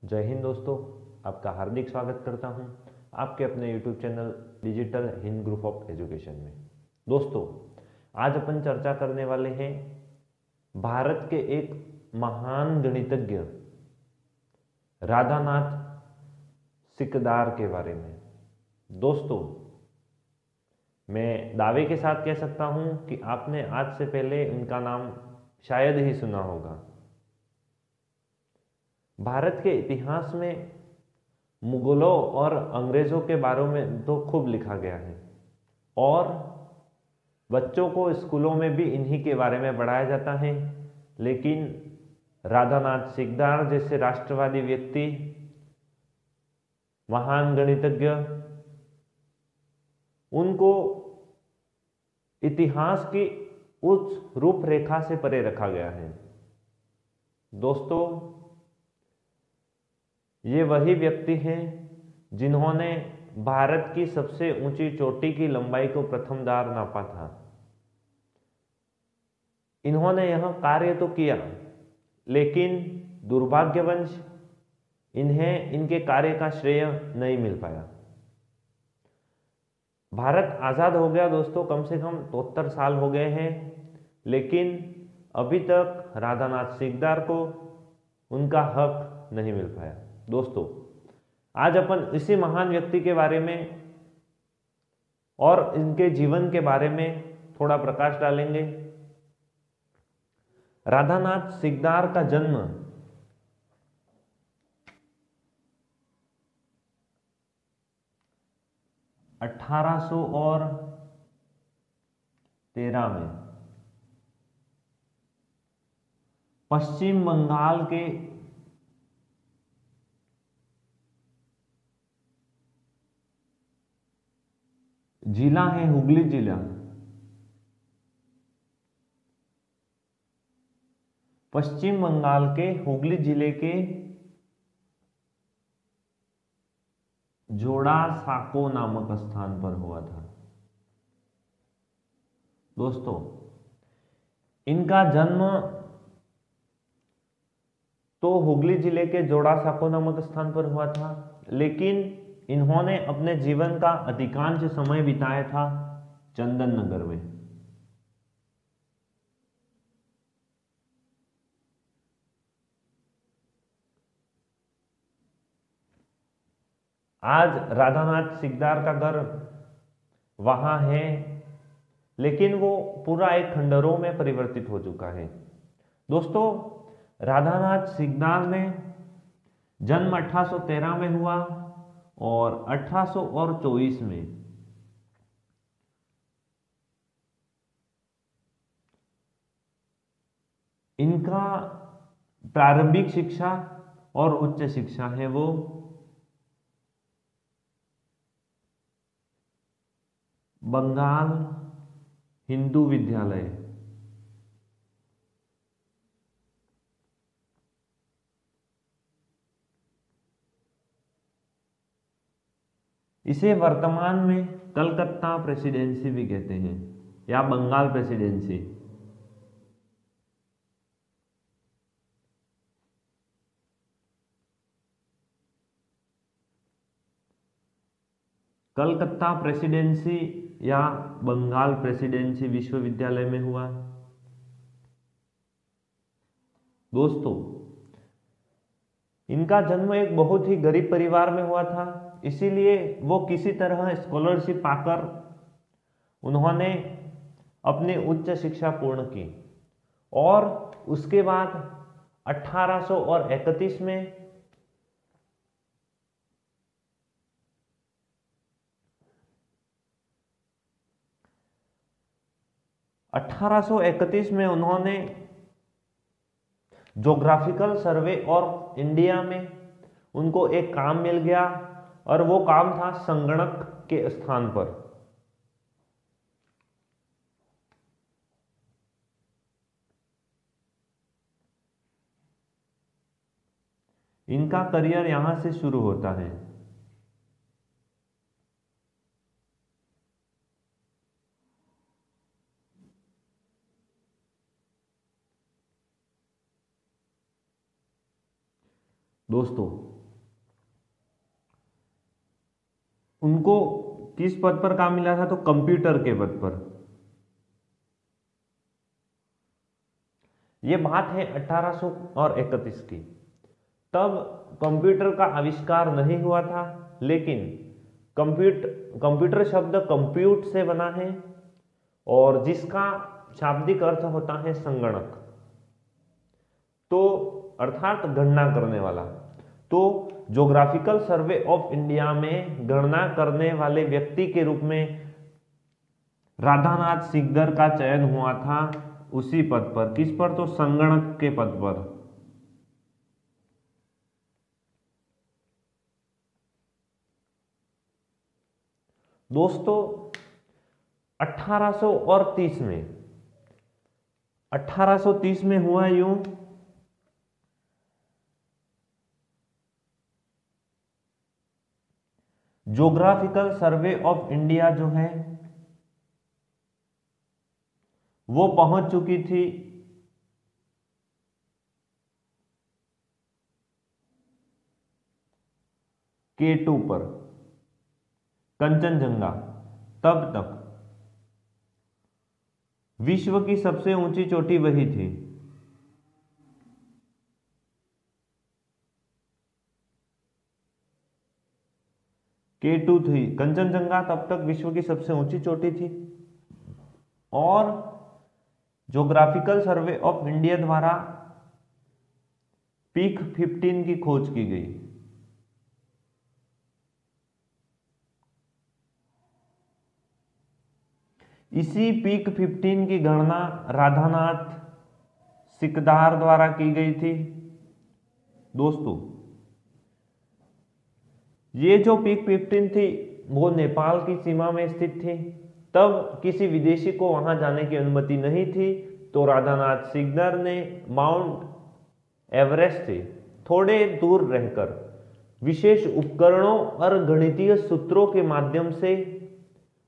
जय हिंद दोस्तों, आपका हार्दिक स्वागत करता हूं आपके अपने YouTube channel digital Hind group of education में। दोस्तों, आज अपन चर्चा करने वाले हैं भारत के एक महान गणितज्ञ राधानाथ सिकदार के बारे में। दोस्तों, मैं दावे के साथ कह सकता हूं कि आपने आज से पहले उनका नाम शायद ही सुना होगा। भारत के इतिहास में मुगलों और अंग्रेजों के बारे में तो खूब लिखा गया है और बच्चों को स्कूलों में भी इन्हीं के बारे में पढ़ाया जाता है, लेकिन राधानाथ सिकदार जैसे राष्ट्रवादी व्यक्ति, महान गणितज्ञ, उनको इतिहास की उस रूपरेखा से परे रखा गया है। दोस्तों, ये वही व्यक्ति हैं जिन्होंने भारत की सबसे ऊंची चोटी की लंबाई को प्रथम बार नापा था। इन्होंने यह कार्य तो किया, लेकिन दुर्भाग्यवश इन्हें इनके कार्य का श्रेय नहीं मिल पाया। भारत आजाद हो गया दोस्तों, कम से कम 73 साल हो गए हैं, लेकिन अभी तक राधानाथ सिकदार को उनका हक नहीं मिल पाया। दोस्तों, आज अपन इसी महान व्यक्ति के बारे में और इनके जीवन के बारे में थोड़ा प्रकाश डालेंगे। राधानाथ सिकदार का जन्म 1813 में पश्चिम बंगाल के जिला है हुगली जिला, पश्चिम बंगाल के हुगली जिले के जोड़ा साको नामक स्थान पर हुआ था। दोस्तों, इनका जन्म तो हुगली जिले के जोड़ा साको नामक स्थान पर हुआ था, लेकिन इन्होंने अपने जीवन का अधिकांश समय बिताया था चंदन नगर में। आज राधानाथ सिकदार का घर वहां है, लेकिन वो पूरा एक खंडरों में परिवर्तित हो चुका है। दोस्तों, राधानाथ सिकदार ने जन्म 1813 में हुआ और 1824 में इनका प्रारंभिक शिक्षा और उच्च शिक्षा है वो बंगाल हिंदू विद्यालय, इसे वर्तमान में कलकत्ता प्रेसिडेंसी भी कहते हैं या बंगाल प्रेसिडेंसी। कलकत्ता प्रेसिडेंसी या बंगाल प्रेसिडेंसी विश्वविद्यालय में हुआ। दोस्तों, इनका जन्म एक बहुत ही गरीब परिवार में हुआ था, इसीलिए वो किसी तरह स्कॉलरशिप पाकर उन्होंने अपनी उच्च शिक्षा पूर्ण की और उसके बाद 1831 में उन्होंने ज्योग्राफिकल सर्वे और इंडिया में उनको एक काम मिल गया और वो काम था संगणक के स्थान पर। इनका करियर यहां से शुरू होता है। दोस्तों, उनको किस पद पर काम मिला था? तो कंप्यूटर के पद पर। यह बात है 1831 की। तब कंप्यूटर का आविष्कार नहीं हुआ था, लेकिन कंप्यूटर शब्द कंप्यूट से बना है और जिसका शाब्दिक अर्थ होता है संगणक, तो अर्थात गणना करने वाला। तो ज्योग्राफिकल सर्वे ऑफ इंडिया में गणना करने वाले व्यक्ति के रूप में राधानाथ सिकदर का चयन हुआ था उसी पद पर। किस पर? तो संगणक के पद पर। दोस्तों 1830 में हुआ यूं, ज्योग्राफिकल सर्वे ऑफ इंडिया जो है वो पहुंच चुकी थी K2 पर, कंचनजंगा। तब तक विश्व की सबसे ऊंची चोटी वही थी। K2 थी कंचनजंगा, तब तक विश्व की सबसे ऊंची चोटी थी। और ज्योग्राफिकल सर्वे ऑफ इंडिया द्वारा पीक 15 की खोज की गई। इसी पीक 15 की गणना राधानाथ सिकदार द्वारा की गई थी। दोस्तों ये जो पीक 15 थी वो नेपाल की सीमा में स्थित थी। तब किसी विदेशी को वहां जाने की अनुमति नहीं थी, तो राधानाथ सिकदर ने माउंट एवरेस्ट से थोड़े दूर रहकर विशेष उपकरणों और गणितीय सूत्रों के माध्यम से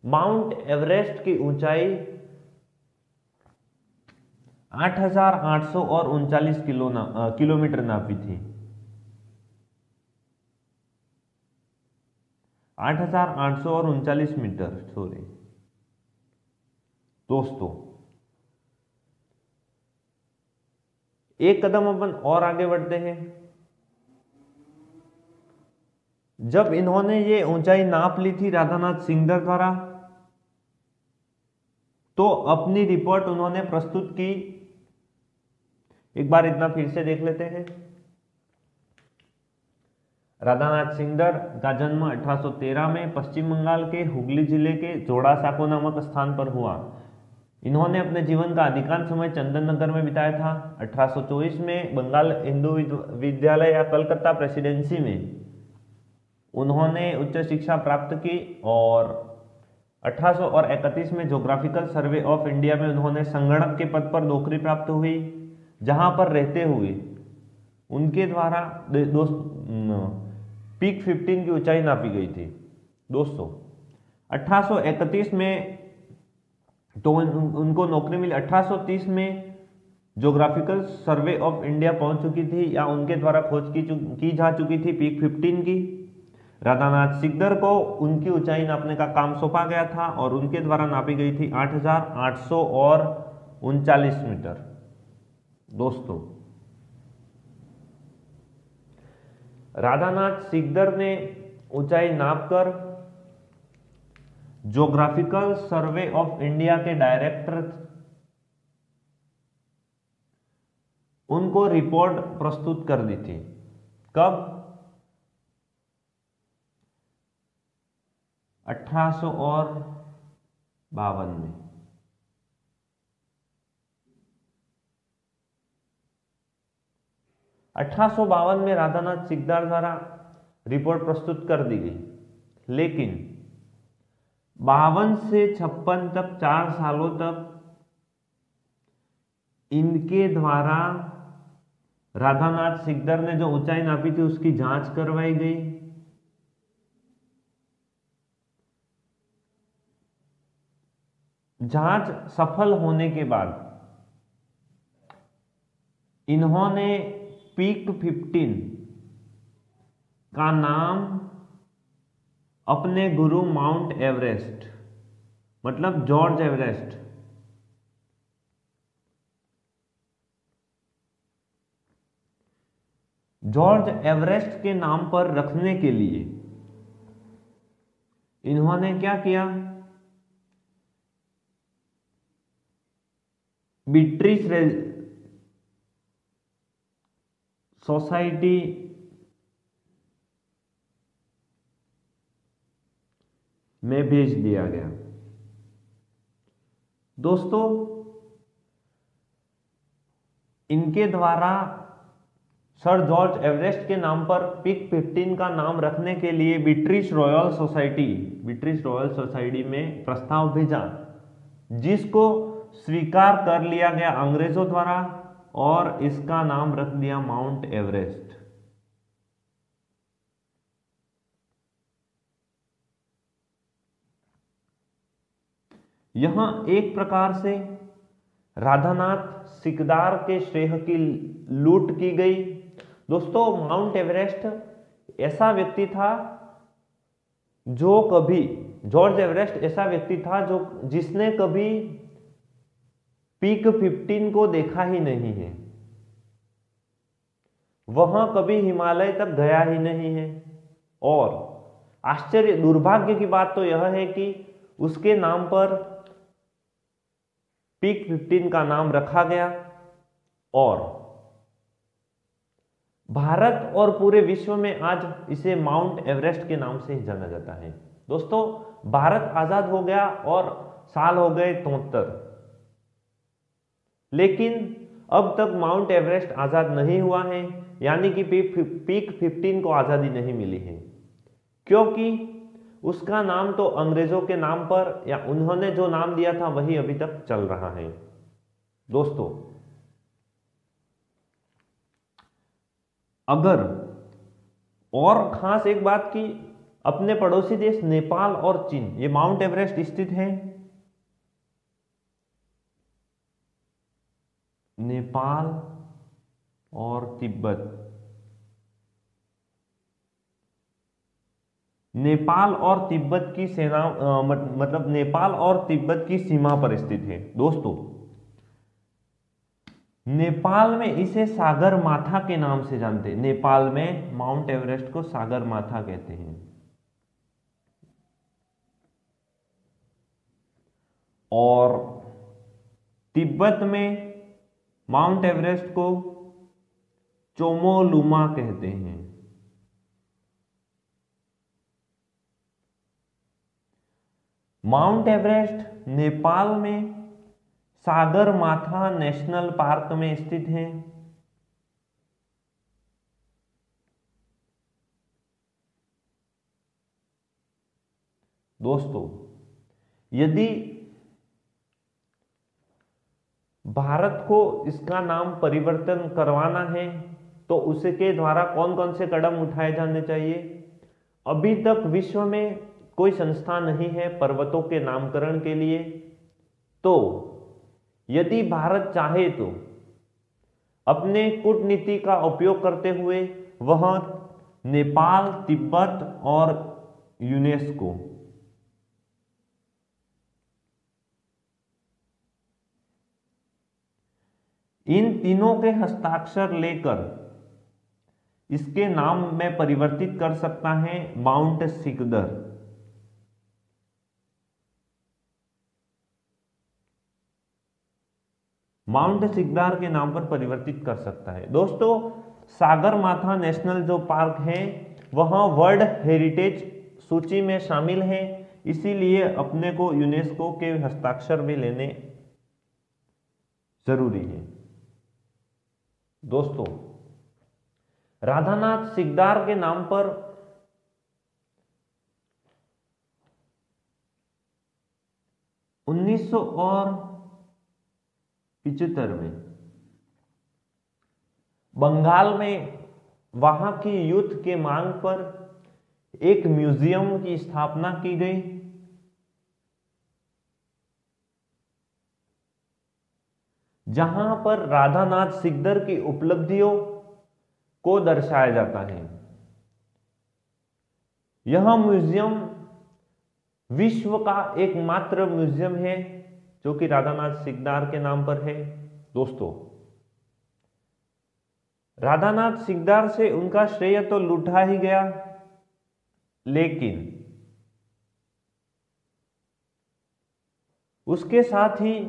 माउंट एवरेस्ट की ऊंचाई 8,839 किलोमीटर नापी थी। 8,839 मीटर, सॉरी। दोस्तों एक कदम अपन और आगे बढ़ते हैं। जब इन्होंने ये ऊंचाई नाप ली थी राधानाथ सिकदर द्वारा, तो अपनी रिपोर्ट उन्होंने प्रस्तुत की। एक बार इतना फिर से देख लेते हैं। राधानाथ सिकदर का जन्म 1813 में पश्चिम बंगाल के हुगली जिले के जोड़ासाको नामक स्थान पर हुआ। इन्होंने अपने जीवन का अधिकांश समय चंदन नगर में बिताया था। 1824 में बंगाल हिंदू विद्यालय या कलकत्ता प्रेसिडेंसी में उन्होंने उच्च शिक्षा प्राप्त की और 1831 में ज्योग्राफिकल सर्वे ऑफ इंडिया में उन्होंने संगणक के पद पर नौकरी प्राप्त हुई, जहां पर रहते हुए उनके द्वारा पीक 15 की ऊंचाई नापी गई थी। दोस्तों 1831 में तो उनको नौकरी मिली। 1830 में ज्योग्राफिकल सर्वे ऑफ इंडिया पहुंच चुकी थी या उनके द्वारा खोज की जा चुकी थी पीक 15 की। राधानाथ सिकदर को उनकी ऊंचाई नापने का काम सौंपा गया था और उनके द्वारा नापी गई थी 8,839 मीटर। दोस्तों राधानाथ सिकदर ने ऊंचाई नापकर ज्योग्राफिकल सर्वे ऑफ इंडिया के डायरेक्टर उनको रिपोर्ट प्रस्तुत कर दी थी। कब? 1852 में। राधानाथ सिकदर द्वारा रिपोर्ट प्रस्तुत कर दी गई, लेकिन 52 से 56 तक 4 सालों तक इनके द्वारा राधानाथ सिकदर ने जो ऊंचाई नापी थी उसकी जांच करवाई गई। जांच सफल होने के बाद इन्होंने पीक 15 का नाम अपने गुरु माउंट एवरेस्ट, मतलब जॉर्ज एवरेस्ट, जॉर्ज एवरेस्ट के नाम पर रखने के लिए इन्होंने क्या किया, बीट्रिस सोसाइटी में भेज दिया गया। दोस्तों, इनके द्वारा सर जॉर्ज एवरेस्ट के नाम पर पीक 15 का नाम रखने के लिए ब्रिटिश रॉयल सोसाइटी में प्रस्ताव भेजा, जिसको स्वीकार कर लिया गया अंग्रेजों द्वारा और इसका नाम रख दिया माउंट एवरेस्ट। यहां एक प्रकार से राधानाथ सिकदार के श्रेय की लूट की गई। दोस्तों, माउंट एवरेस्ट ऐसा व्यक्ति था जो कभी जॉर्ज एवरेस्ट ऐसा व्यक्ति था जो जिसने कभी पीक 15 को देखा ही नहीं है, वहां कभी हिमालय तक गया ही नहीं है। और आश्चर्य दुर्भाग्य की बात तो यह है कि उसके नाम पर पीक 15 का नाम रखा गया और भारत और पूरे विश्व में आज इसे माउंट एवरेस्ट के नाम से ही जाना जाता है। दोस्तों, भारत आजाद हो गया और साल हो गए 73, लेकिन अब तक माउंट एवरेस्ट आजाद नहीं हुआ है, यानी कि पीक 15 को आजादी नहीं मिली है, क्योंकि उसका नाम तो अंग्रेजों के नाम पर या उन्होंने जो नाम दिया था वही अभी तक चल रहा है। दोस्तों, अगर और खास एक बात की, अपने पड़ोसी देश नेपाल और चीन, ये माउंट एवरेस्ट स्थित है। नेपाल और तिब्बत, नेपाल और तिब्बत की सेना मतलब नेपाल और तिब्बत की सीमा पर स्थित है। दोस्तों, नेपाल में इसे सागर माथा के नाम से जानते हैं। नेपाल में माउंट एवरेस्ट को सागर माथा कहते हैं और तिब्बत में माउंट एवरेस्ट को चोमोलुमा कहते हैं। माउंट एवरेस्ट नेपाल में सागर माथा नेशनल पार्क में स्थित है। दोस्तों, यदि भारत को इसका नाम परिवर्तन करवाना है तो उसके द्वारा कौन कौन से कदम उठाए जाने चाहिए? अभी तक विश्व में कोई संस्था नहीं है पर्वतों के नामकरण के लिए, तो यदि भारत चाहे तो अपने कूटनीति का उपयोग करते हुए वह नेपाल, तिब्बत और यूनेस्को इन तीनों के हस्ताक्षर लेकर इसके नाम में परिवर्तित कर सकता है माउंट सिकदर। माउंट सिकदार के नाम पर परिवर्तित कर सकता है। दोस्तों, सागर माथा नेशनल जो पार्क है वह वर्ल्ड हेरिटेज सूची में शामिल है, इसीलिए अपने को यूनेस्को के हस्ताक्षर भी लेने जरूरी है। दोस्तों, राधानाथ सिकदार के नाम पर उन्नीस सौ 75 में बंगाल में वहां की यूथ के मांग पर एक म्यूजियम की स्थापना की गई, जहां पर राधानाथ सिकदर की उपलब्धियों को दर्शाया जाता है। यह म्यूजियम विश्व का एकमात्र म्यूजियम है जो कि राधानाथ सिकदार के नाम पर है। दोस्तों, राधानाथ सिकदार से उनका श्रेय तो लूटा ही गया, लेकिन उसके साथ ही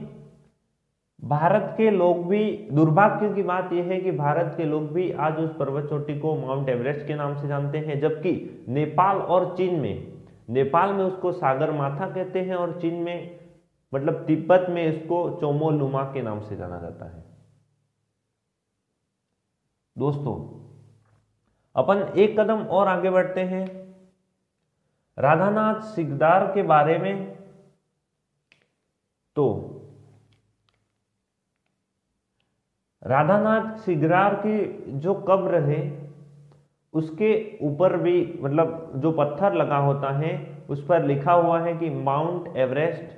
भारत के लोग भी, दुर्भाग्य की बात यह है कि भारत के लोग भी आज उस पर्वत चोटी को माउंट एवरेस्ट के नाम से जानते हैं, जबकि नेपाल और चीन में, नेपाल में उसको सागर माथा कहते हैं और चीन में मतलब तिब्बत में इसको चोमोलुमा के नाम से जाना जाता है। दोस्तों, अपन एक कदम और आगे बढ़ते हैं राधानाथ सिकदार के बारे में। तो राधानाथ सिकदार की जो कब्र है उसके ऊपर भी मतलब जो पत्थर लगा होता है उस पर लिखा हुआ है कि Mount Everest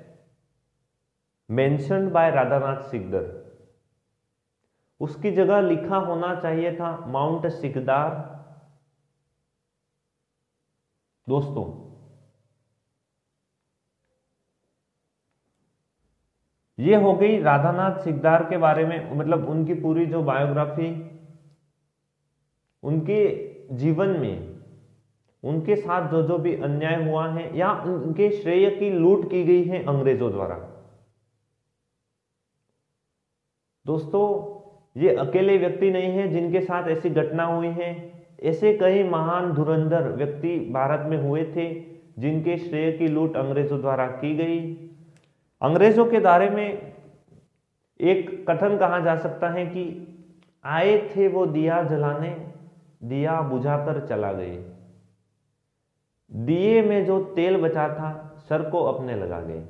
mentioned by Radhanath Sikdar. उसकी जगह लिखा होना चाहिए था माउंट सिकदार। दोस्तों, ये हो गई राधानाथ सिकदार के बारे में, मतलब उनकी पूरी जो बायोग्राफी, उनके जीवन में उनके साथ जो जो भी अन्याय हुआ है या उनके श्रेय की लूट की गई है अंग्रेजों द्वारा। दोस्तों, ये अकेले व्यक्ति नहीं है जिनके साथ ऐसी घटना हुई है, ऐसे कई महान धुरंधर व्यक्ति भारत में हुए थे जिनके श्रेय की लूट अंग्रेजों द्वारा की गई। अंग्रेजों के दायरे में एक कथन कहा जा सकता है कि आए थे वो दिया जलाने, दिया बुझाकर चला गए, दिए में जो तेल बचा था सर को अपने लगा गए।